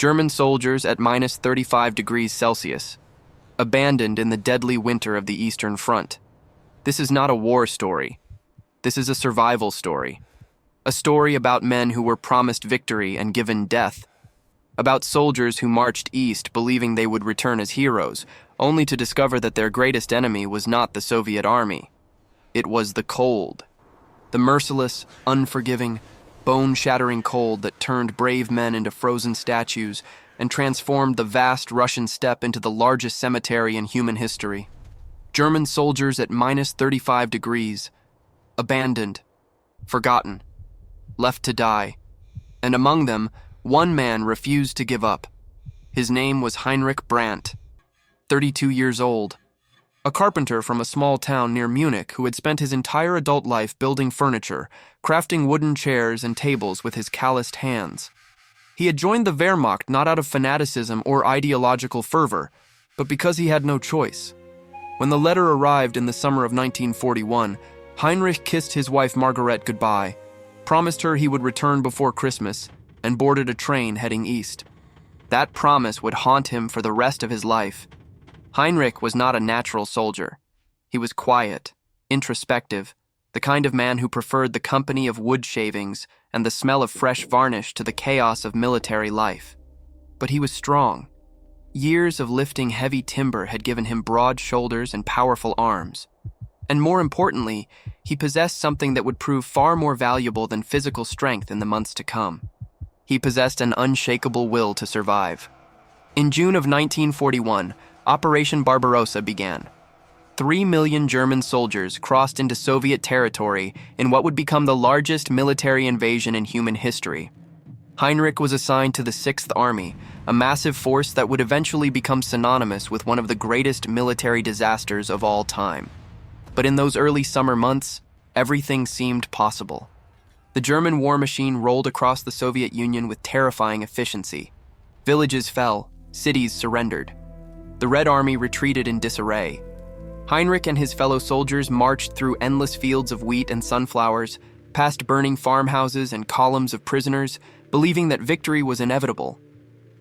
German soldiers at minus 35 degrees Celsius, abandoned in the deadly winter of the Eastern Front. This is not a war story. This is a survival story. A story about men who were promised victory and given death. About soldiers who marched east believing they would return as heroes, only to discover that their greatest enemy was not the Soviet army. It was the cold. The merciless, unforgiving, bone-shattering cold that turned brave men into frozen statues and transformed the vast Russian steppe into the largest cemetery in human history. German soldiers at minus 35 degrees, abandoned, forgotten, left to die, and among them, one man refused to give up. His name was Heinrich Brandt, 32 years old, a carpenter from a small town near Munich who had spent his entire adult life building furniture, crafting wooden chairs and tables with his calloused hands. He had joined the Wehrmacht not out of fanaticism or ideological fervor, but because he had no choice. When the letter arrived in the summer of 1941, Heinrich kissed his wife Margaret goodbye, promised her he would return before Christmas, and boarded a train heading east. That promise would haunt him for the rest of his life. Heinrich was not a natural soldier. He was quiet, introspective, the kind of man who preferred the company of wood shavings and the smell of fresh varnish to the chaos of military life. But he was strong. Years of lifting heavy timber had given him broad shoulders and powerful arms. And more importantly, he possessed something that would prove far more valuable than physical strength in the months to come. He possessed an unshakable will to survive. In June of 1941, Operation Barbarossa began. 3 million German soldiers crossed into Soviet territory in what would become the largest military invasion in human history. Heinrich was assigned to the 6th Army, a massive force that would eventually become synonymous with one of the greatest military disasters of all time. But in those early summer months, everything seemed possible. The German war machine rolled across the Soviet Union with terrifying efficiency. Villages fell, cities surrendered. The Red Army retreated in disarray. Heinrich and his fellow soldiers marched through endless fields of wheat and sunflowers, past burning farmhouses and columns of prisoners, believing that victory was inevitable.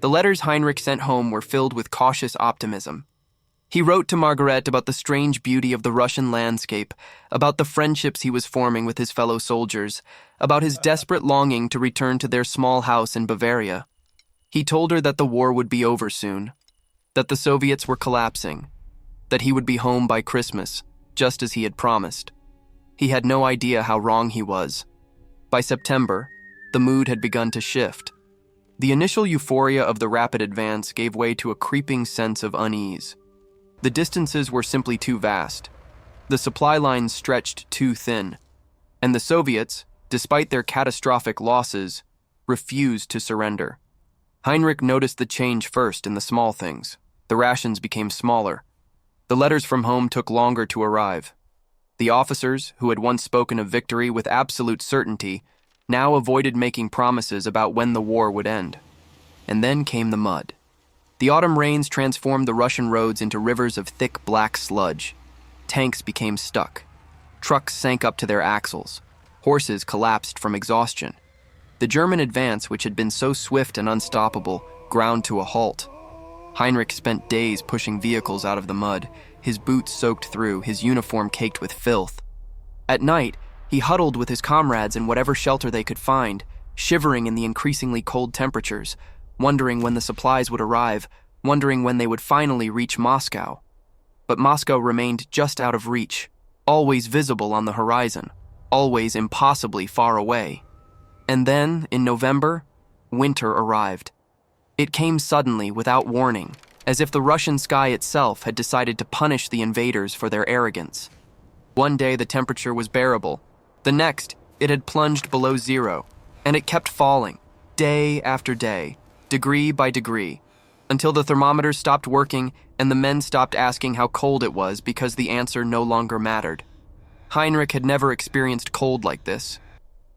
The letters Heinrich sent home were filled with cautious optimism. He wrote to Margaret about the strange beauty of the Russian landscape, about the friendships he was forming with his fellow soldiers, about his desperate longing to return to their small house in Bavaria. He told her that the war would be over soon, that the Soviets were collapsing, that he would be home by Christmas, just as he had promised. He had no idea how wrong he was. By September, the mood had begun to shift. The initial euphoria of the rapid advance gave way to a creeping sense of unease. The distances were simply too vast. The supply lines stretched too thin. And the Soviets, despite their catastrophic losses, refused to surrender. Heinrich noticed the change first in the small things. The rations became smaller. The letters from home took longer to arrive. The officers, who had once spoken of victory with absolute certainty, now avoided making promises about when the war would end. And then came the mud. The autumn rains transformed the Russian roads into rivers of thick black sludge. Tanks became stuck. Trucks sank up to their axles. Horses collapsed from exhaustion. The German advance, which had been so swift and unstoppable, ground to a halt. Heinrich spent days pushing vehicles out of the mud, his boots soaked through, his uniform caked with filth. At night, he huddled with his comrades in whatever shelter they could find, shivering in the increasingly cold temperatures, wondering when the supplies would arrive, wondering when they would finally reach Moscow. But Moscow remained just out of reach, always visible on the horizon, always impossibly far away. And then, in November, winter arrived. It came suddenly, without warning, as if the Russian sky itself had decided to punish the invaders for their arrogance. One day the temperature was bearable. The next, it had plunged below zero, and it kept falling, day after day, degree by degree, until the thermometers stopped working and the men stopped asking how cold it was because the answer no longer mattered. Heinrich had never experienced cold like this.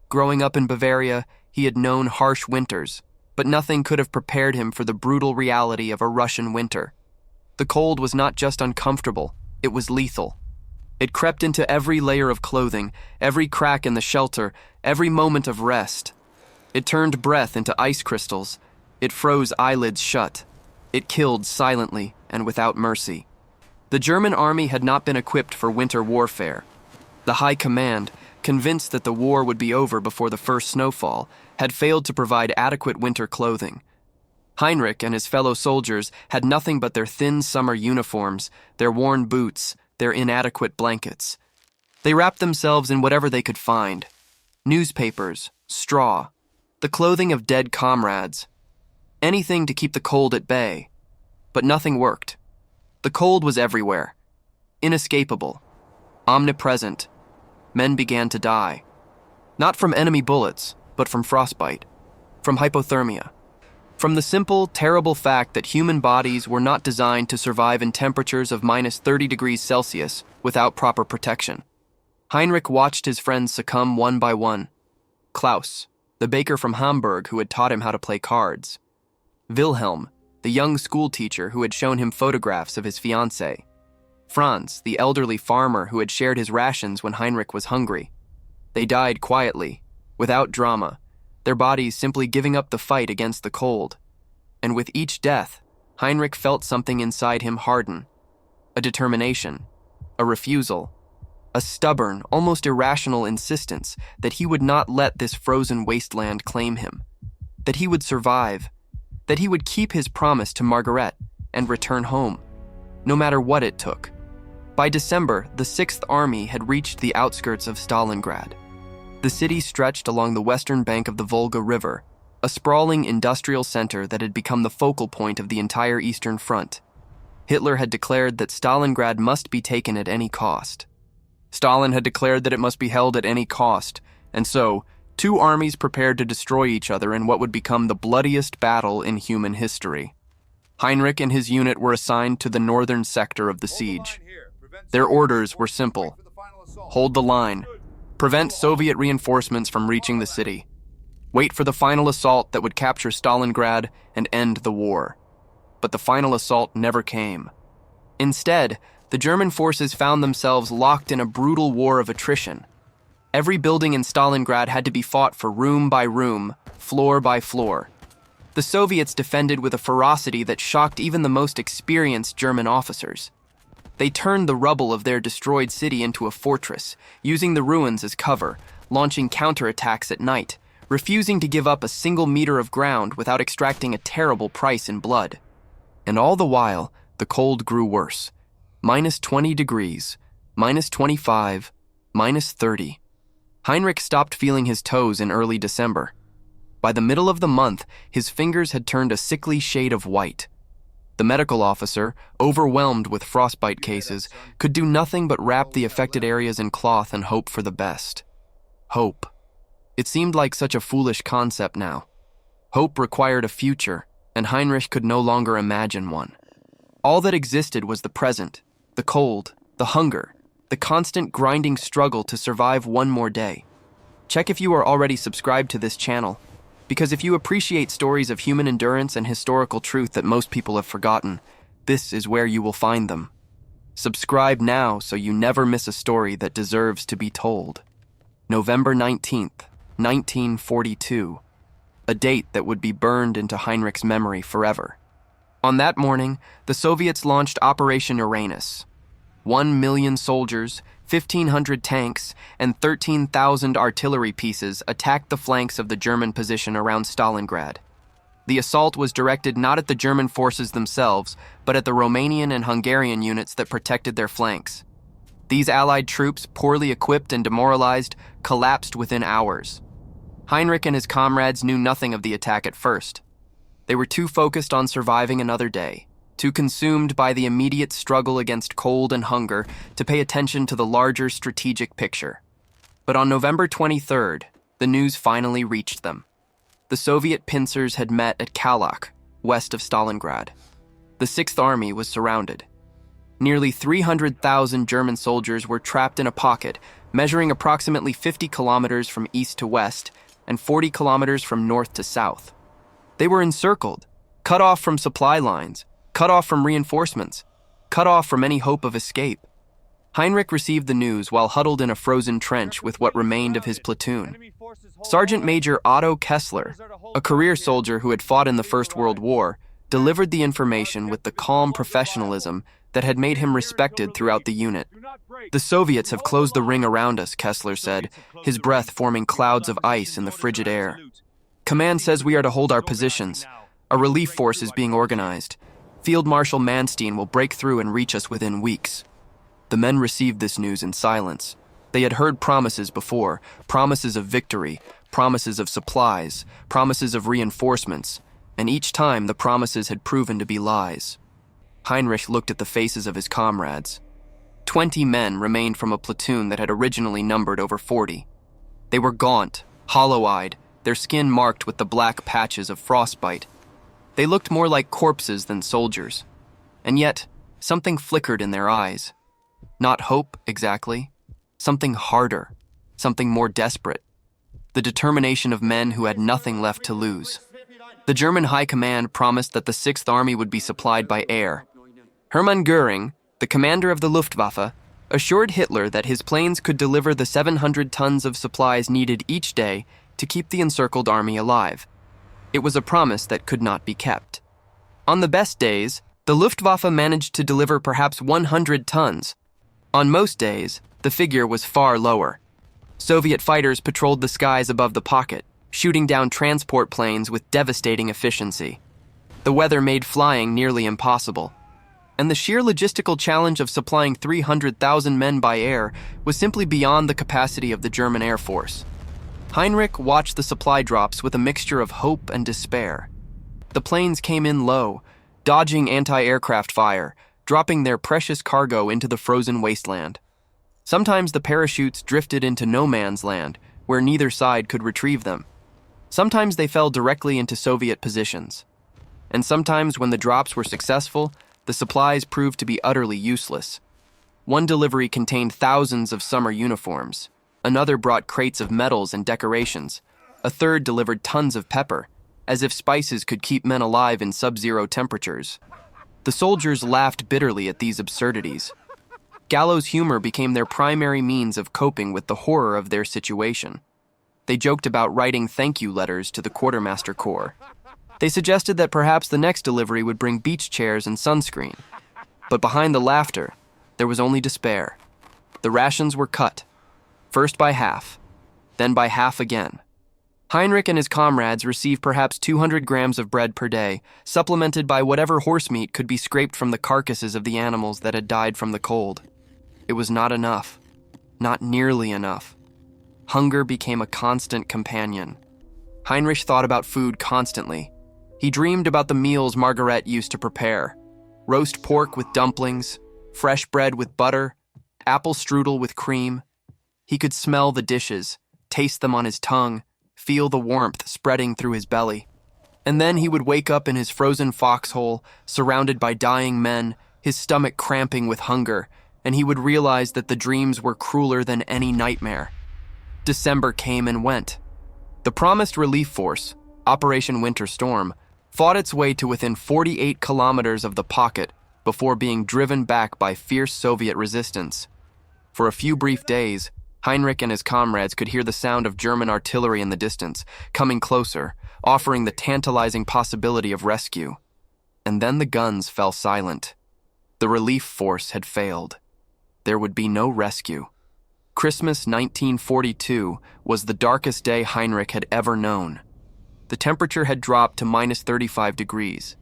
Growing up in Bavaria, he had known harsh winters, but nothing could have prepared him for the brutal reality of a Russian winter. The cold was not just uncomfortable, it was lethal. It crept into every layer of clothing, every crack in the shelter, every moment of rest. It turned breath into ice crystals. It froze eyelids shut. It killed silently and without mercy. The German army had not been equipped for winter warfare. The High Command, convinced that the war would be over before the first snowfall, had failed to provide adequate winter clothing. Heinrich and his fellow soldiers had nothing but their thin summer uniforms, their worn boots, their inadequate blankets. They wrapped themselves in whatever they could find: newspapers, straw, the clothing of dead comrades, anything to keep the cold at bay. But nothing worked. The cold was everywhere, inescapable, omnipresent. Men began to die. Not from enemy bullets, but from frostbite, from hypothermia, from the simple, terrible fact that human bodies were not designed to survive in temperatures of minus 30 degrees Celsius without proper protection. Heinrich watched his friends succumb one by one. Klaus, the baker from Hamburg who had taught him how to play cards. Wilhelm, the young schoolteacher who had shown him photographs of his fiancée. Franz, the elderly farmer who had shared his rations when Heinrich was hungry. They died quietly, without drama, their bodies simply giving up the fight against the cold. And with each death, Heinrich felt something inside him harden. A determination, a refusal, a stubborn, almost irrational insistence that he would not let this frozen wasteland claim him, that he would survive, that he would keep his promise to Margaret and return home, no matter what it took. By December, the Sixth Army had reached the outskirts of Stalingrad. The city stretched along the western bank of the Volga River, a sprawling industrial center that had become the focal point of the entire Eastern Front. Hitler had declared that Stalingrad must be taken at any cost. Stalin had declared that it must be held at any cost, and so, two armies prepared to destroy each other in what would become the bloodiest battle in human history. Heinrich and his unit were assigned to the northern sector of the siege. Their orders were simple: hold the line, prevent Soviet reinforcements from reaching the city, wait for the final assault that would capture Stalingrad and end the war. But the final assault never came. Instead, the German forces found themselves locked in a brutal war of attrition. Every building in Stalingrad had to be fought for room by room, floor by floor. The Soviets defended with a ferocity that shocked even the most experienced German officers. They turned the rubble of their destroyed city into a fortress, using the ruins as cover, launching counterattacks at night, refusing to give up a single meter of ground without extracting a terrible price in blood. And all the while, the cold grew worse. Minus 20 degrees, minus 25, minus 30. Heinrich stopped feeling his toes in early December. By the middle of the month, his fingers had turned a sickly shade of white. The medical officer, overwhelmed with frostbite cases, could do nothing but wrap the affected areas in cloth and hope for the best. Hope. It seemed like such a foolish concept now. Hope required a future, and Heinrich could no longer imagine one. All that existed was the present, the cold, the hunger, the constant grinding struggle to survive one more day. Check if you are already subscribed to this channel, because if you appreciate stories of human endurance and historical truth that most people have forgotten, this is where you will find them. Subscribe now so you never miss a story that deserves to be told. November 19th, 1942, a date that would be burned into Heinrich's memory forever. On that morning, the Soviets launched Operation Uranus. 1 million soldiers, 1,500 tanks, and 13,000 artillery pieces attacked the flanks of the German position around Stalingrad. The assault was directed not at the German forces themselves, but at the Romanian and Hungarian units that protected their flanks. These Allied troops, poorly equipped and demoralized, collapsed within hours. Heinrich and his comrades knew nothing of the attack at first. They were too focused on surviving another day, too consumed by the immediate struggle against cold and hunger to pay attention to the larger strategic picture. But on November 23rd, the news finally reached them. The Soviet pincers had met at Kalach, west of Stalingrad. The Sixth Army was surrounded. Nearly 300,000 German soldiers were trapped in a pocket measuring approximately 50 kilometers from east to west and 40 kilometers from north to south. They were encircled, cut off from supply lines, cut off from reinforcements, cut off from any hope of escape. Heinrich received the news while huddled in a frozen trench with what remained of his platoon. Sergeant Major Otto Kessler, a career soldier who had fought in the First World War, delivered the information with the calm professionalism that had made him respected throughout the unit. "The Soviets have closed the ring around us," Kessler said, his breath forming clouds of ice in the frigid air. "Command says we are to hold our positions. A relief force is being organized. Field Marshal Manstein will break through and reach us within weeks." The men received this news in silence. They had heard promises before, promises of victory, promises of supplies, promises of reinforcements, and each time the promises had proven to be lies. Heinrich looked at the faces of his comrades. 20 men remained from a platoon that had originally numbered over 40. They were gaunt, hollow-eyed, their skin marked with the black patches of frostbite. They looked more like corpses than soldiers. And yet, something flickered in their eyes. Not hope, exactly. Something harder, something more desperate. The determination of men who had nothing left to lose. The German High Command promised that the Sixth Army would be supplied by air. Hermann Göring, the commander of the Luftwaffe, assured Hitler that his planes could deliver the 700 tons of supplies needed each day to keep the encircled army alive. It was a promise that could not be kept. On the best days, the Luftwaffe managed to deliver perhaps 100 tons. On most days, the figure was far lower. Soviet fighters patrolled the skies above the pocket, shooting down transport planes with devastating efficiency. The weather made flying nearly impossible. And the sheer logistical challenge of supplying 300,000 men by air was simply beyond the capacity of the German Air Force. Heinrich watched the supply drops with a mixture of hope and despair. The planes came in low, dodging anti-aircraft fire, dropping their precious cargo into the frozen wasteland. Sometimes the parachutes drifted into no man's land, where neither side could retrieve them. Sometimes they fell directly into Soviet positions. And sometimes when the drops were successful, the supplies proved to be utterly useless. One delivery contained thousands of summer uniforms. Another brought crates of medals and decorations. A third delivered tons of pepper, as if spices could keep men alive in sub-zero temperatures. The soldiers laughed bitterly at these absurdities. Gallows humor became their primary means of coping with the horror of their situation. They joked about writing thank you letters to the Quartermaster Corps. They suggested that perhaps the next delivery would bring beach chairs and sunscreen. But behind the laughter, there was only despair. The rations were cut, first by half, then by half again. Heinrich and his comrades received perhaps 200 grams of bread per day, supplemented by whatever horse meat could be scraped from the carcasses of the animals that had died from the cold. It was not enough. Not nearly enough. Hunger became a constant companion. Heinrich thought about food constantly. He dreamed about the meals Margaret used to prepare. Roast pork with dumplings, fresh bread with butter, apple strudel with cream. He could smell the dishes, taste them on his tongue, feel the warmth spreading through his belly. And then he would wake up in his frozen foxhole, surrounded by dying men, his stomach cramping with hunger, and he would realize that the dreams were crueler than any nightmare. December came and went. The promised relief force, Operation Winter Storm, fought its way to within 48 kilometers of the pocket before being driven back by fierce Soviet resistance. For a few brief days, Heinrich and his comrades could hear the sound of German artillery in the distance, coming closer, offering the tantalizing possibility of rescue. And then the guns fell silent. The relief force had failed. There would be no rescue. Christmas 1942 was the darkest day Heinrich had ever known. The temperature had dropped to minus 35 degrees.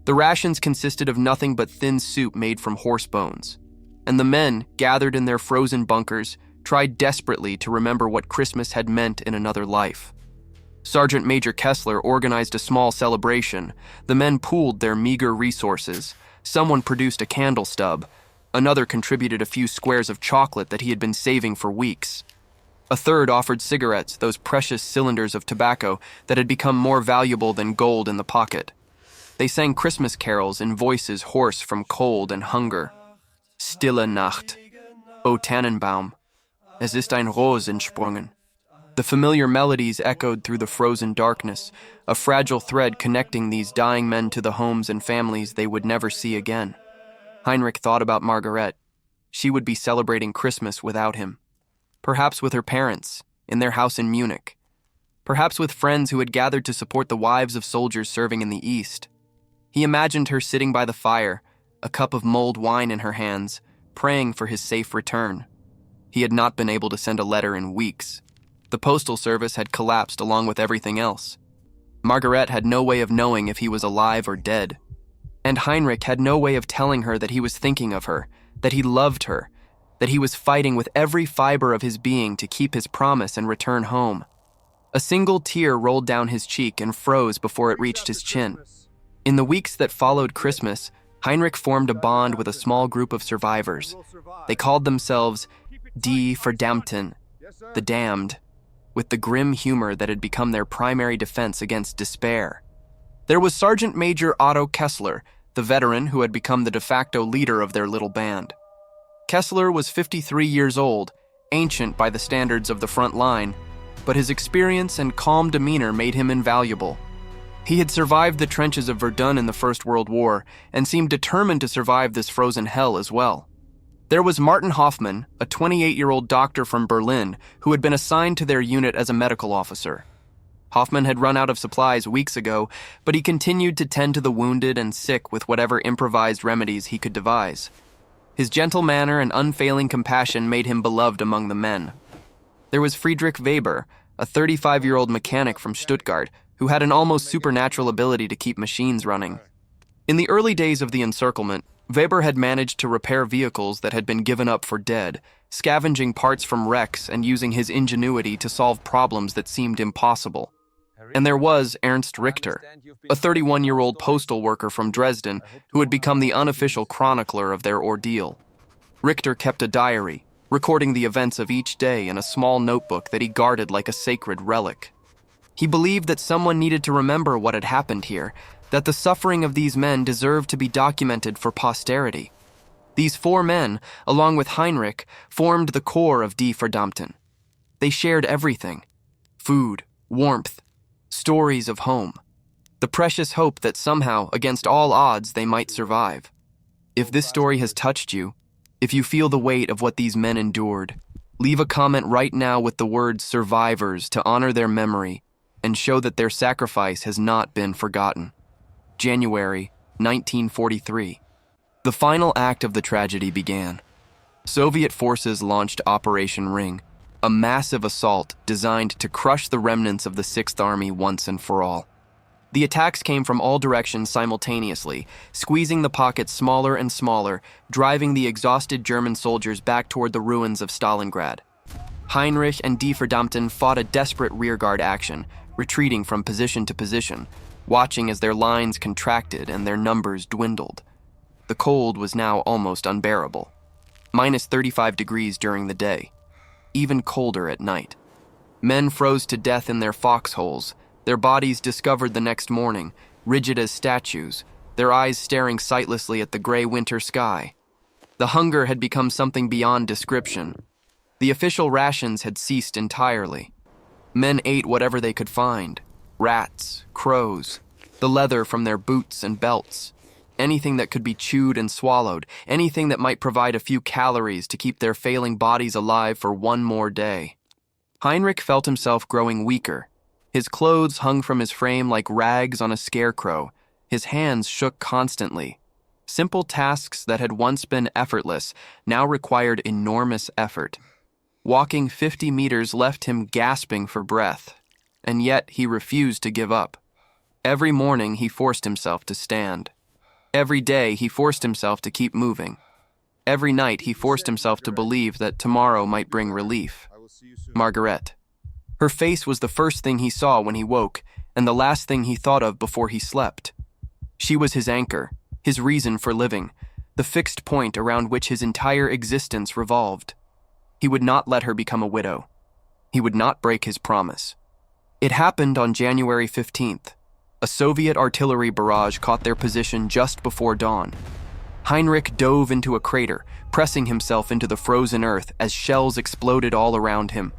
The rations consisted of nothing but thin soup made from horse bones. And the men, gathered in their frozen bunkers, tried desperately to remember what Christmas had meant in another life. Sergeant Major Kessler organized a small celebration. The men pooled their meager resources. Someone produced a candle stub. Another contributed a few squares of chocolate that he had been saving for weeks. A third offered cigarettes, those precious cylinders of tobacco that had become more valuable than gold in the pocket. They sang Christmas carols in voices hoarse from cold and hunger. Stille Nacht, O Tannenbaum, es ist ein Ros entsprungen. The familiar melodies echoed through the frozen darkness, a fragile thread connecting these dying men to the homes and families they would never see again. Heinrich thought about Margaret. She would be celebrating Christmas without him. Perhaps with her parents, in their house in Munich. Perhaps with friends who had gathered to support the wives of soldiers serving in the East. He imagined her sitting by the fire, a cup of mulled wine in her hands, praying for his safe return. He had not been able to send a letter in weeks. The postal service had collapsed along with everything else. Margaret had no way of knowing if he was alive or dead. And Heinrich had no way of telling her that he was thinking of her, that he loved her, that he was fighting with every fiber of his being to keep his promise and return home. A single tear rolled down his cheek and froze before it reached his chin. In the weeks that followed Christmas, Heinrich formed a bond with a small group of survivors. They called themselves Die Verdammten, the damned, with the grim humor that had become their primary defense against despair. There was Sergeant Major Otto Kessler, the veteran who had become the de facto leader of their little band. Kessler was 53 years old, ancient by the standards of the front line, but his experience and calm demeanor made him invaluable. He had survived the trenches of Verdun in the First World War and seemed determined to survive this frozen hell as well. There was Martin Hoffmann, a 28-year-old doctor from Berlin who had been assigned to their unit as a medical officer. Hoffmann had run out of supplies weeks ago, but he continued to tend to the wounded and sick with whatever improvised remedies he could devise. His gentle manner and unfailing compassion made him beloved among the men. There was Friedrich Weber, a 35-year-old mechanic from Stuttgart, who had an almost supernatural ability to keep machines running. In the early days of the encirclement, Weber had managed to repair vehicles that had been given up for dead, scavenging parts from wrecks and using his ingenuity to solve problems that seemed impossible. And there was Ernst Richter, a 31-year-old postal worker from Dresden who had become the unofficial chronicler of their ordeal. Richter kept a diary, recording the events of each day in a small notebook that he guarded like a sacred relic. He believed that someone needed to remember what had happened here, that the suffering of these men deserved to be documented for posterity. These 4 men, along with Heinrich, formed the core of Die Verdammten. They shared everything: food, warmth, stories of home, the precious hope that somehow, against all odds, they might survive. If this story has touched you, if you feel the weight of what these men endured, leave a comment right now with the word survivors to honor their memory and show that their sacrifice has not been forgotten. January 1943. The final act of the tragedy began. Soviet forces launched Operation Ring, a massive assault designed to crush the remnants of the Sixth Army once and for all. The attacks came from all directions simultaneously, squeezing the pockets smaller and smaller, driving the exhausted German soldiers back toward the ruins of Stalingrad. Heinrich and Die Verdammten fought a desperate rearguard action, retreating from position to position, watching as their lines contracted and their numbers dwindled. The cold was now almost unbearable. -35 degrees during the day, even colder at night. Men froze to death in their foxholes, their bodies discovered the next morning, rigid as statues, their eyes staring sightlessly at the gray winter sky. The hunger had become something beyond description. The official rations had ceased entirely. Men ate whatever they could find: rats, crows, the leather from their boots and belts, anything that could be chewed and swallowed, anything that might provide a few calories to keep their failing bodies alive for one more day. Heinrich felt himself growing weaker. His clothes hung from his frame like rags on a scarecrow. His hands shook constantly. Simple tasks that had once been effortless now required enormous effort. Walking 50 meters left him gasping for breath, and yet he refused to give up. Every morning he forced himself to stand. Every day he forced himself to keep moving. Every night he forced himself to believe that tomorrow might bring relief. Margaret. Her face was the first thing he saw when he woke, and the last thing he thought of before he slept. She was his anchor, his reason for living, the fixed point around which his entire existence revolved. He would not let her become a widow. He would not break his promise. It happened on January 15th. A Soviet artillery barrage caught their position just before dawn. Heinrich dove into a crater, pressing himself into the frozen earth as shells exploded all around him.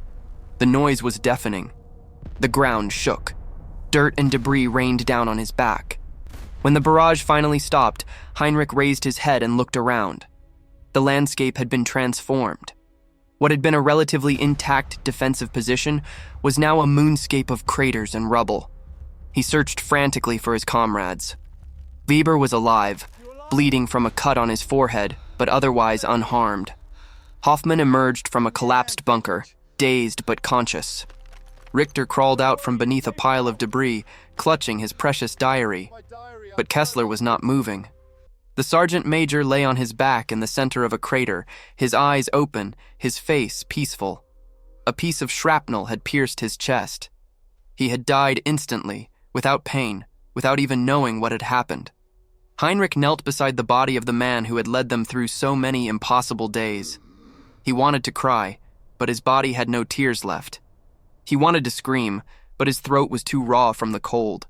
The noise was deafening. The ground shook. Dirt and debris rained down on his back. When the barrage finally stopped, Heinrich raised his head and looked around. The landscape had been transformed. What had been a relatively intact defensive position was now a moonscape of craters and rubble. He searched frantically for his comrades. Weber was alive, bleeding from a cut on his forehead, but otherwise unharmed. Hoffman emerged from a collapsed bunker, dazed but conscious. Richter crawled out from beneath a pile of debris, clutching his precious diary. But Kessler was not moving. The sergeant major lay on his back in the center of a crater, his eyes open, his face peaceful. A piece of shrapnel had pierced his chest. He had died instantly, without pain, without even knowing what had happened. Heinrich knelt beside the body of the man who had led them through so many impossible days. He wanted to cry, but his body had no tears left. He wanted to scream, but his throat was too raw from the cold.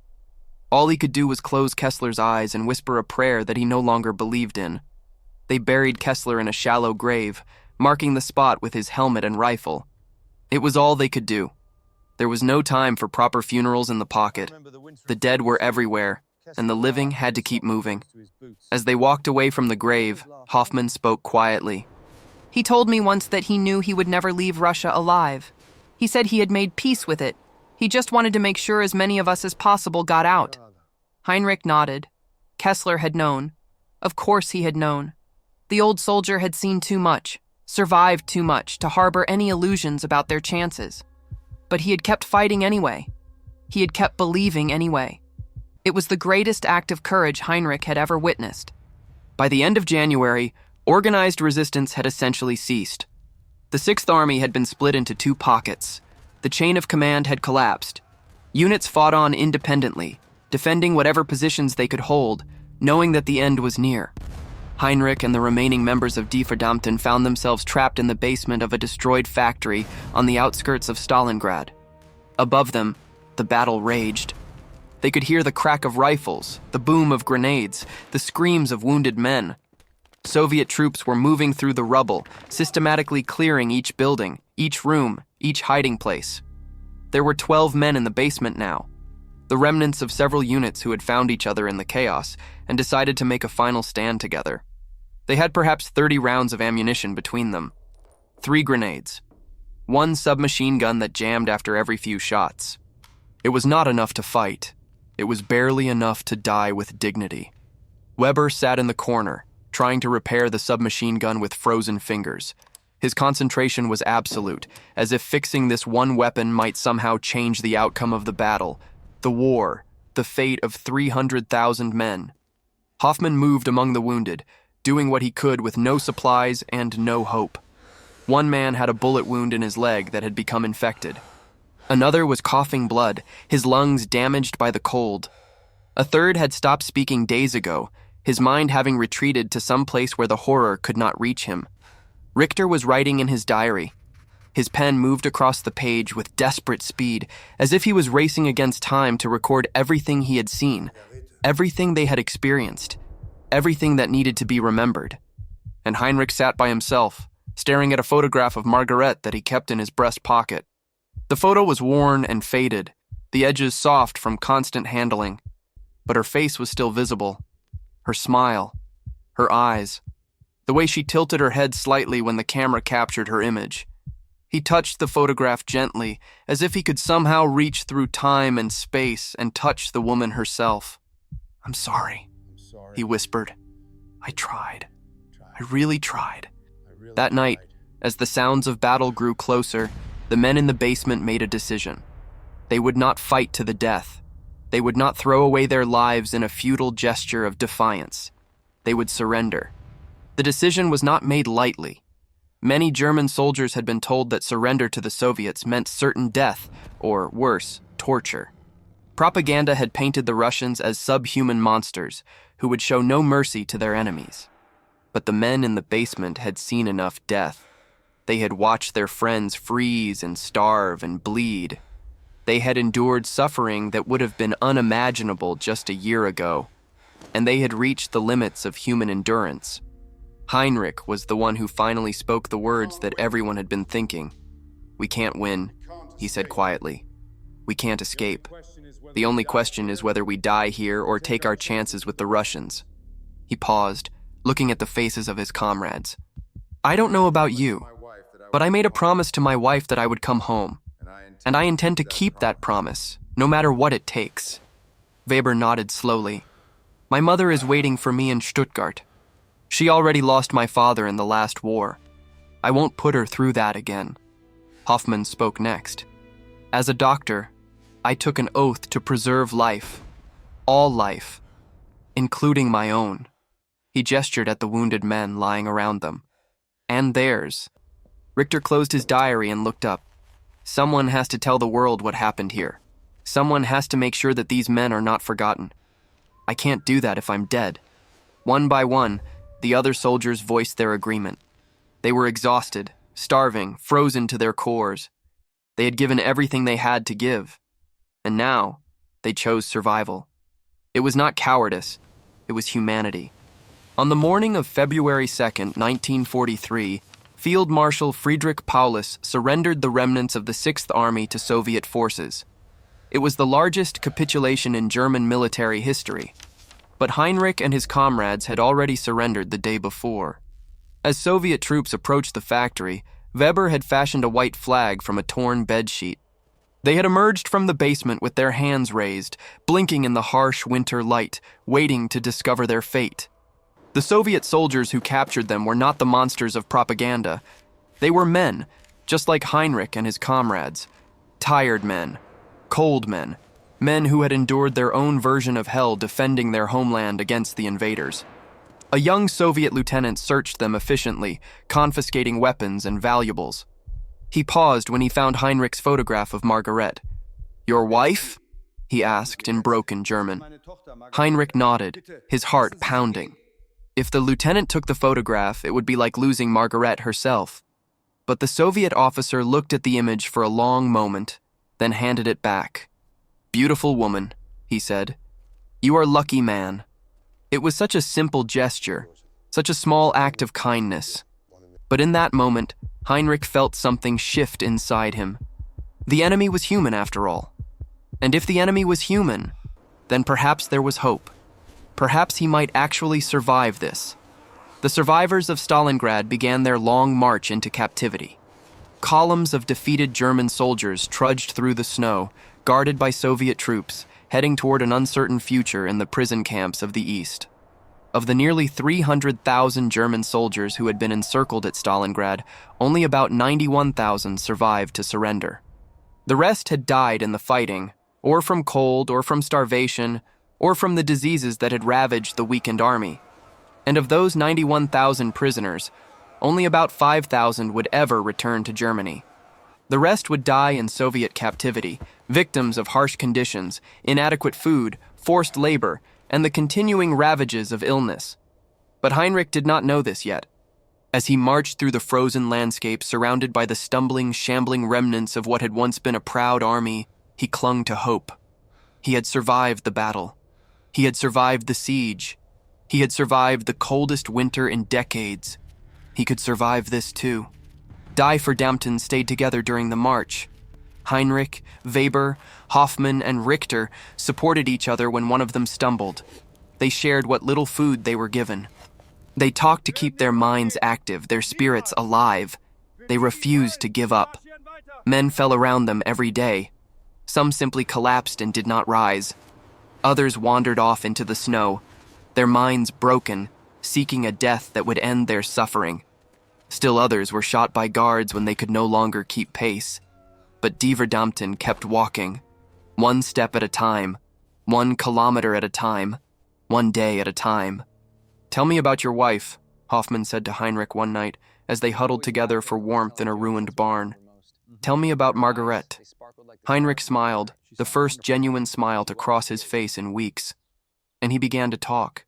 All he could do was close Kessler's eyes and whisper a prayer that he no longer believed in. They buried Kessler in a shallow grave, marking the spot with his helmet and rifle. It was all they could do. There was no time for proper funerals in the pocket. The dead were everywhere, and the living had to keep moving. As they walked away from the grave, Hoffman spoke quietly. He told me once that he knew he would never leave Russia alive. He said he had made peace with it. He just wanted to make sure as many of us as possible got out. Heinrich nodded. Kessler had known. Of course he had known. The old soldier had seen too much, survived too much to harbor any illusions about their chances. But he had kept fighting anyway. He had kept believing anyway. It was the greatest act of courage Heinrich had ever witnessed. By the end of January, organized resistance had essentially ceased. The Sixth Army had been split into two pockets. The chain of command had collapsed. Units fought on independently, defending whatever positions they could hold, knowing that the end was near. Heinrich and the remaining members of Die Verdammten found themselves trapped in the basement of a destroyed factory on the outskirts of Stalingrad. Above them, the battle raged. They could hear the crack of rifles, the boom of grenades, the screams of wounded men. Soviet troops were moving through the rubble, systematically clearing each building, each room, each hiding place. There were 12 men in the basement now, the remnants of several units who had found each other in the chaos and decided to make a final stand together. They had perhaps 30 rounds of ammunition between them, 3 grenades, 1 submachine gun that jammed after every few shots. It was not enough to fight. It was barely enough to die with dignity. Weber sat in the corner, trying to repair the submachine gun with frozen fingers. His concentration was absolute, as if fixing this one weapon might somehow change the outcome of the battle, the war, the fate of 300,000 men. Hoffman moved among the wounded, doing what he could with no supplies and no hope. One man had a bullet wound in his leg that had become infected. Another was coughing blood, his lungs damaged by the cold. A third had stopped speaking days ago, his mind having retreated to some place where the horror could not reach him. Richter was writing in his diary. His pen moved across the page with desperate speed, as if he was racing against time to record everything he had seen, everything they had experienced, everything that needed to be remembered. And Heinrich sat by himself, staring at a photograph of Margaret that he kept in his breast pocket. The photo was worn and faded, the edges soft from constant handling, but her face was still visible. Her smile, her eyes, the way she tilted her head slightly when the camera captured her image. He touched the photograph gently, as if he could somehow reach through time and space and touch the woman herself. I'm sorry, he whispered. I tried. I really tried. That night, as the sounds of battle grew closer, the men in the basement made a decision. They would not fight to the death. They would not throw away their lives in a futile gesture of defiance. They would surrender. The decision was not made lightly. Many German soldiers had been told that surrender to the Soviets meant certain death, or worse, torture. Propaganda had painted the Russians as subhuman monsters who would show no mercy to their enemies. But the men in the basement had seen enough death. They had watched their friends freeze and starve and bleed. They had endured suffering that would have been unimaginable just a year ago, and they had reached the limits of human endurance. Heinrich was the one who finally spoke the words that everyone had been thinking. We can't win, he said quietly. We can't escape. The only question is whether we die here or take our chances with the Russians. He paused, looking at the faces of his comrades. I don't know about you, but I made a promise to my wife that I would come home, and I intend to keep that promise, no matter what it takes. Weber nodded slowly. My mother is waiting for me in Stuttgart. She already lost my father in the last war. I won't put her through that again. Hoffman spoke next. As a doctor, I took an oath to preserve life, all life, including my own. He gestured at the wounded men lying around them. And theirs. Richter closed his diary and looked up. Someone has to tell the world what happened here. Someone has to make sure that these men are not forgotten. I can't do that if I'm dead. One by one, the other soldiers voiced their agreement. They were exhausted, starving, frozen to their cores. They had given everything they had to give. And now, they chose survival. It was not cowardice, it was humanity. On the morning of February 2nd, 1943, Field Marshal Friedrich Paulus surrendered the remnants of the 6th Army to Soviet forces. It was the largest capitulation in German military history. But Heinrich and his comrades had already surrendered the day before. As Soviet troops approached the factory, Weber had fashioned a white flag from a torn bedsheet. They had emerged from the basement with their hands raised, blinking in the harsh winter light, waiting to discover their fate. The Soviet soldiers who captured them were not the monsters of propaganda. They were men, just like Heinrich and his comrades. Tired men, cold men, men who had endured their own version of hell defending their homeland against the invaders. A young Soviet lieutenant searched them efficiently, confiscating weapons and valuables. He paused when he found Heinrich's photograph of Margaret. "Your wife?" he asked in broken German. Heinrich nodded, his heart pounding. If the lieutenant took the photograph, it would be like losing Margaret herself. But the Soviet officer looked at the image for a long moment, then handed it back. "Beautiful woman," he said. "You are lucky man." It was such a simple gesture, such a small act of kindness. But in that moment, Heinrich felt something shift inside him. The enemy was human after all. And if the enemy was human, then perhaps there was hope. Perhaps he might actually survive this. The survivors of Stalingrad began their long march into captivity. Columns of defeated German soldiers trudged through the snow, guarded by Soviet troops, heading toward an uncertain future in the prison camps of the East. Of the nearly 300,000 German soldiers who had been encircled at Stalingrad, only about 91,000 survived to surrender. The rest had died in the fighting, or from cold, or from starvation, or from the diseases that had ravaged the weakened army. And of those 91,000 prisoners, only about 5,000 would ever return to Germany. The rest would die in Soviet captivity, victims of harsh conditions, inadequate food, forced labor, and the continuing ravages of illness. But Heinrich did not know this yet. As he marched through the frozen landscape surrounded by the stumbling, shambling remnants of what had once been a proud army, he clung to hope. He had survived the battle. He had survived the siege. He had survived the coldest winter in decades. He could survive this too. Die for Dampton stayed together during the march. Heinrich, Weber, Hoffman, and Richter supported each other when one of them stumbled. They shared what little food they were given. They talked to keep their minds active, their spirits alive. They refused to give up. Men fell around them every day. Some simply collapsed and did not rise. Others wandered off into the snow, their minds broken, seeking a death that would end their suffering. Still others were shot by guards when they could no longer keep pace. But Die Verdammten kept walking, one step at a time, 1 kilometer at a time, 1 day at a time. "Tell me about your wife," Hoffman said to Heinrich one night as they huddled together for warmth in a ruined barn. "Tell me about Margaret." Heinrich smiled, the first genuine smile to cross his face in weeks. And he began to talk.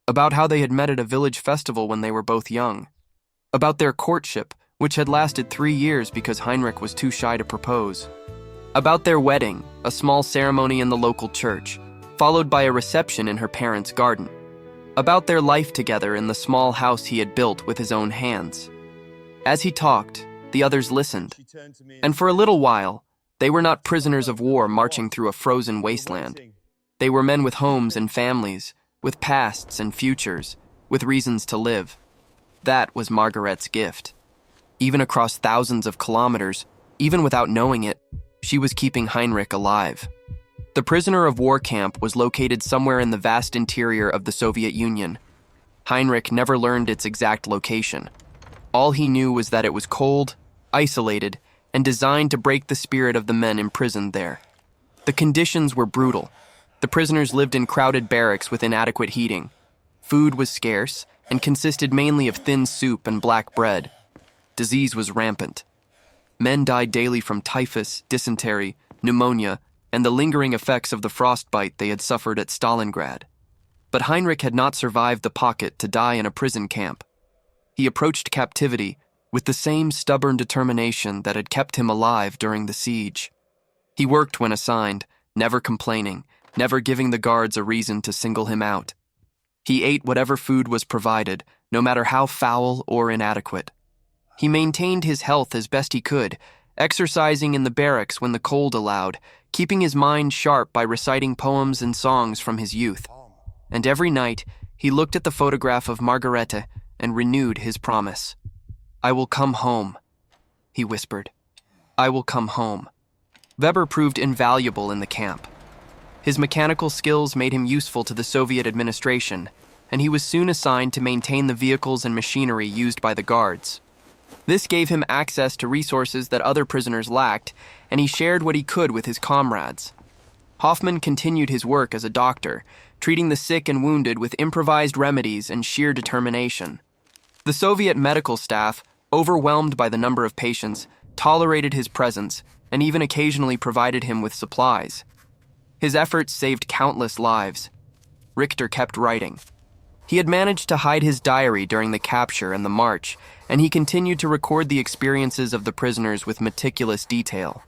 About how they had met at a village festival when they were both young. About their courtship, which had lasted 3 years because Heinrich was too shy to propose. About their wedding, a small ceremony in the local church, followed by a reception in her parents' garden. About their life together in the small house he had built with his own hands. As he talked, the others listened. And for a little while, they were not prisoners of war marching through a frozen wasteland. They were men with homes and families, with pasts and futures, with reasons to live. That was Margaret's gift. Even across thousands of kilometers, even without knowing it, she was keeping Heinrich alive. The prisoner of war camp was located somewhere in the vast interior of the Soviet Union. Heinrich never learned its exact location. All he knew was that it was cold, isolated, and designed to break the spirit of the men imprisoned there. The conditions were brutal. The prisoners lived in crowded barracks with inadequate heating. Food was scarce and consisted mainly of thin soup and black bread. Disease was rampant. Men died daily from typhus, dysentery, pneumonia, and the lingering effects of the frostbite they had suffered at Stalingrad. But Heinrich had not survived the pocket to die in a prison camp. He approached captivity with the same stubborn determination that had kept him alive during the siege. He worked when assigned, never complaining, never giving the guards a reason to single him out. He ate whatever food was provided, no matter how foul or inadequate. He maintained his health as best he could, exercising in the barracks when the cold allowed, keeping his mind sharp by reciting poems and songs from his youth. And every night, he looked at the photograph of Margarete and renewed his promise. "I will come home," he whispered. "I will come home." Weber proved invaluable in the camp. His mechanical skills made him useful to the Soviet administration, and he was soon assigned to maintain the vehicles and machinery used by the guards. This gave him access to resources that other prisoners lacked, and he shared what he could with his comrades. Hoffman continued his work as a doctor, treating the sick and wounded with improvised remedies and sheer determination. The Soviet medical staff, overwhelmed by the number of patients, tolerated his presence and even occasionally provided him with supplies. His efforts saved countless lives. Richter kept writing. He had managed to hide his diary during the capture and the march, and he continued to record the experiences of the prisoners with meticulous detail.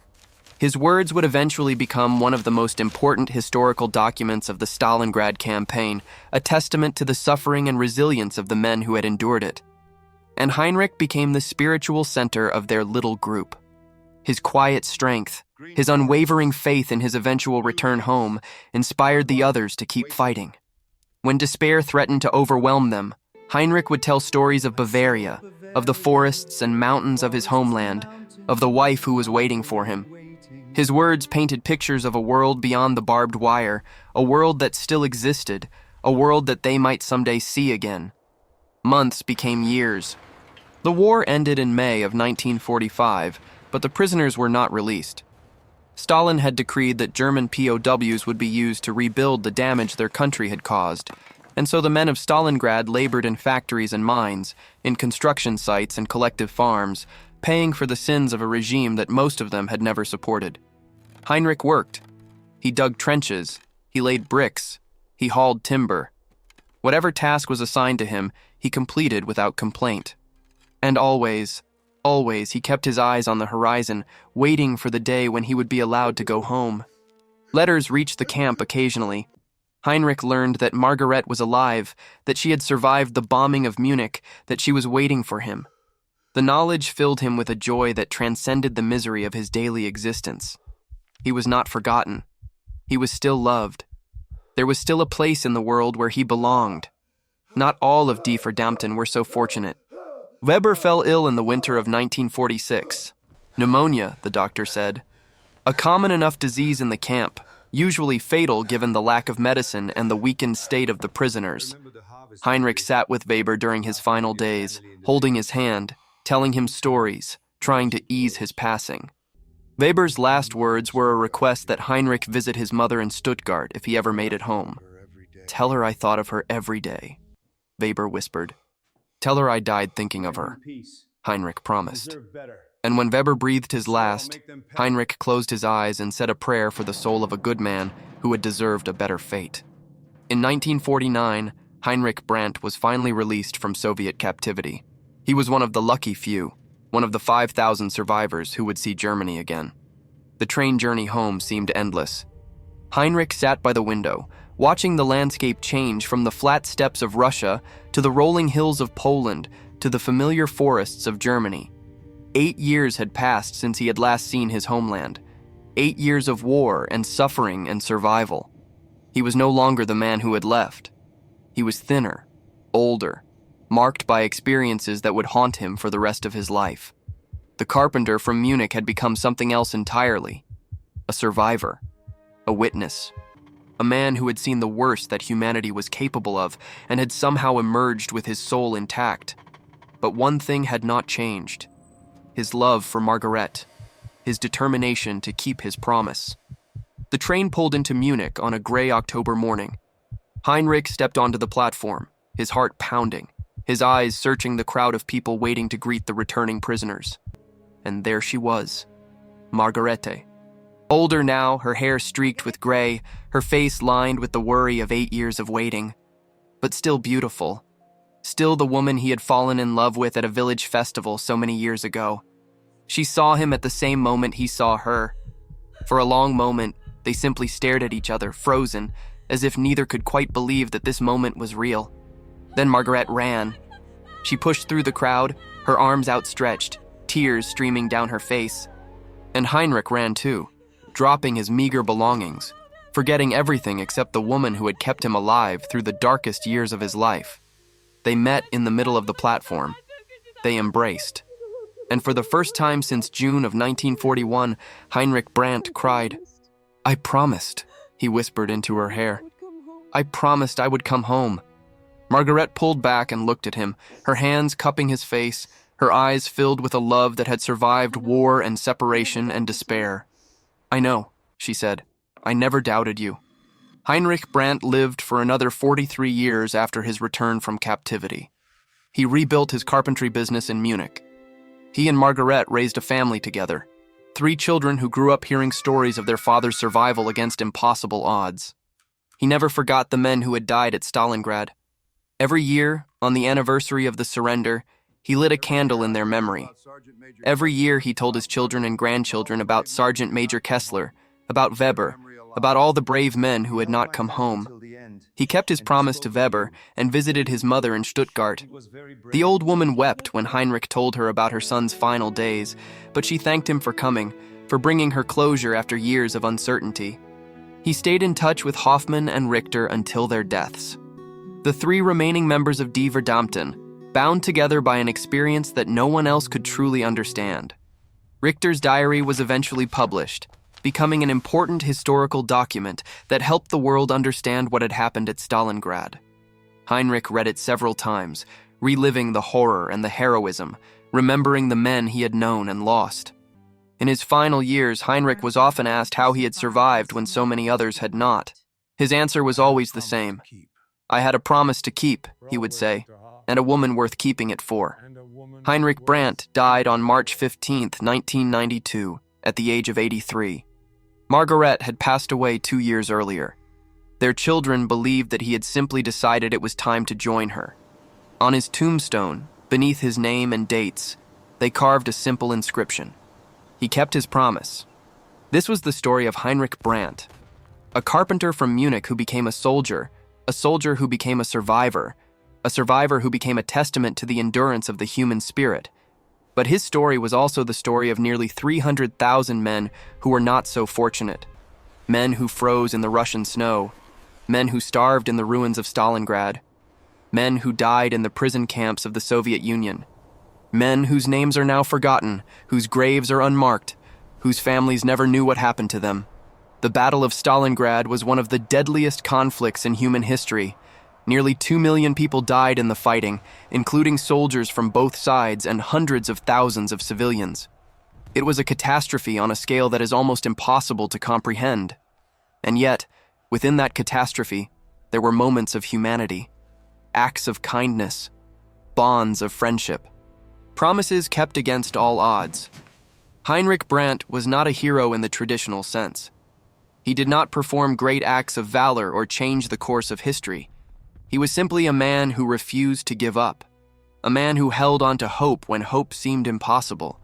His words would eventually become one of the most important historical documents of the Stalingrad campaign, a testament to the suffering and resilience of the men who had endured it. And Heinrich became the spiritual center of their little group. His quiet strength, his unwavering faith in his eventual return home, inspired the others to keep fighting. When despair threatened to overwhelm them, Heinrich would tell stories of Bavaria, of the forests and mountains of his homeland, of the wife who was waiting for him. His words painted pictures of a world beyond the barbed wire, a world that still existed, a world that they might someday see again. Months became years. The war ended in May of 1945, but the prisoners were not released. Stalin had decreed that German POWs would be used to rebuild the damage their country had caused, and so the men of Stalingrad labored in factories and mines, in construction sites and collective farms, paying for the sins of a regime that most of them had never supported. Heinrich worked. He dug trenches, he laid bricks, he hauled timber. Whatever task was assigned to him, he completed without complaint. And always, he kept his eyes on the horizon, waiting for the day when he would be allowed to go home. Letters reached the camp occasionally. Heinrich learned that Margaret was alive, that she had survived the bombing of Munich, that she was waiting for him. The knowledge filled him with a joy that transcended the misery of his daily existence. He was not forgotten. He was still loved. There was still a place in the world where he belonged. Not all of Die Verdammten were so fortunate. Weber fell ill in the winter of 1946. Pneumonia, the doctor said. A common enough disease in the camp, usually fatal given the lack of medicine and the weakened state of the prisoners. Heinrich sat with Weber during his final days, holding his hand, telling him stories, trying to ease his passing. Weber's last words were a request that Heinrich visit his mother in Stuttgart if he ever made it home. "Tell her I thought of her every day," Weber whispered. "Tell her I died thinking of her," Heinrich promised. And when Weber breathed his last, Heinrich closed his eyes and said a prayer for the soul of a good man who had deserved a better fate. In 1949, Heinrich Brandt was finally released from Soviet captivity. He was one of the lucky few, one of the 5,000 survivors who would see Germany again. The train journey home seemed endless. Heinrich sat by the window, watching the landscape change from the flat steppes of Russia to the rolling hills of Poland to the familiar forests of Germany. 8 years had passed since he had last seen his homeland. 8 years of war and suffering and survival. He was no longer the man who had left. He was thinner, older, marked by experiences that would haunt him for the rest of his life. The carpenter from Munich had become something else entirely: a survivor, a witness, a man who had seen the worst that humanity was capable of and had somehow emerged with his soul intact. But one thing had not changed: his love for Margaret, his determination to keep his promise. The train pulled into Munich on a gray October morning. Heinrich stepped onto the platform, his heart pounding, his eyes searching the crowd of people waiting to greet the returning prisoners. And there she was, Margarete. Older now, her hair streaked with gray, her face lined with the worry of 8 years of waiting. But still beautiful. Still the woman he had fallen in love with at a village festival so many years ago. She saw him at the same moment he saw her. For a long moment, they simply stared at each other, frozen, as if neither could quite believe that this moment was real. Then Margaret ran. She pushed through the crowd, her arms outstretched, tears streaming down her face. And Heinrich ran too, dropping his meager belongings, forgetting everything except the woman who had kept him alive through the darkest years of his life. They met in the middle of the platform. They embraced. And for the first time since June of 1941, Heinrich Brandt cried, "I promised," he whispered into her hair. "I promised I would come home." Margaret pulled back and looked at him, her hands cupping his face, her eyes filled with a love that had survived war and separation and despair. "I know," she said. "I never doubted you." Heinrich Brandt lived for another 43 years after his return from captivity. He rebuilt his carpentry business in Munich. He and Margaret raised a family together, 3 children who grew up hearing stories of their father's survival against impossible odds. He never forgot the men who had died at Stalingrad. Every year, on the anniversary of the surrender, he lit a candle in their memory. Every year he told his children and grandchildren about Sergeant Major Kessler, about Weber, about all the brave men who had not come home. He kept his promise to Weber and visited his mother in Stuttgart. The old woman wept when Heinrich told her about her son's final days, but she thanked him for coming, for bringing her closure after years of uncertainty. He stayed in touch with Hoffmann and Richter until their deaths. The 3 remaining members of Die Verdammten, bound together by an experience that no one else could truly understand. Richter's diary was eventually published, becoming an important historical document that helped the world understand what had happened at Stalingrad. Heinrich read it several times, reliving the horror and the heroism, remembering the men he had known and lost. In his final years, Heinrich was often asked how he had survived when so many others had not. His answer was always the same. "I had a promise to keep," he would say, "and a woman worth keeping it for." Heinrich Brandt died on March 15, 1992, at the age of 83. Margaret had passed away 2 years earlier. Their children believed that he had simply decided it was time to join her. On his tombstone, beneath his name and dates, they carved a simple inscription. He kept his promise. This was the story of Heinrich Brandt, a carpenter from Munich who became a soldier who became a survivor who became a testament to the endurance of the human spirit. But his story was also the story of nearly 300,000 men who were not so fortunate. Men who froze in the Russian snow, men who starved in the ruins of Stalingrad, men who died in the prison camps of the Soviet Union, men whose names are now forgotten, whose graves are unmarked, whose families never knew what happened to them. The Battle of Stalingrad was one of the deadliest conflicts in human history. Nearly 2 million people died in the fighting, including soldiers from both sides and hundreds of thousands of civilians. It was a catastrophe on a scale that is almost impossible to comprehend. And yet, within that catastrophe, there were moments of humanity, acts of kindness, bonds of friendship, promises kept against all odds. Heinrich Brandt was not a hero in the traditional sense. He did not perform great acts of valor or change the course of history. He was simply a man who refused to give up, a man who held on to hope when hope seemed impossible,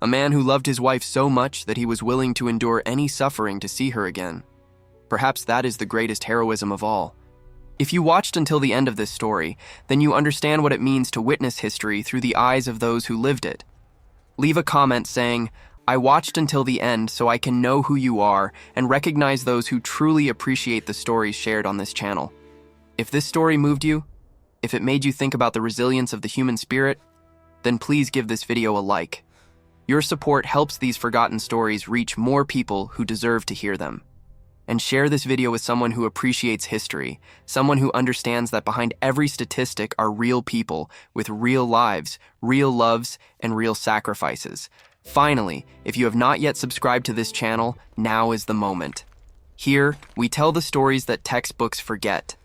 a man who loved his wife so much that he was willing to endure any suffering to see her again. Perhaps that is the greatest heroism of all. If you watched until the end of this story, then you understand what it means to witness history through the eyes of those who lived it. Leave a comment saying, "I watched until the end so I can know who you are and recognize those who truly appreciate the stories shared on this channel." If this story moved you, If it made you think about the resilience of the human spirit, then please give this video a like. Your support helps these forgotten stories reach more people who deserve to hear them. And share this video with someone who appreciates history, someone who understands that behind every statistic are real people with real lives, real loves, and real sacrifices. Finally, if you have not yet subscribed to this channel, now is the moment. Here, we tell the stories that textbooks forget.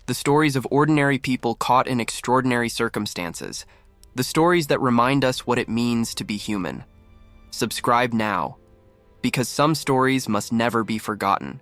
The stories of ordinary people caught in extraordinary circumstances. The stories that remind us what it means to be human. Subscribe now, because some stories must never be forgotten.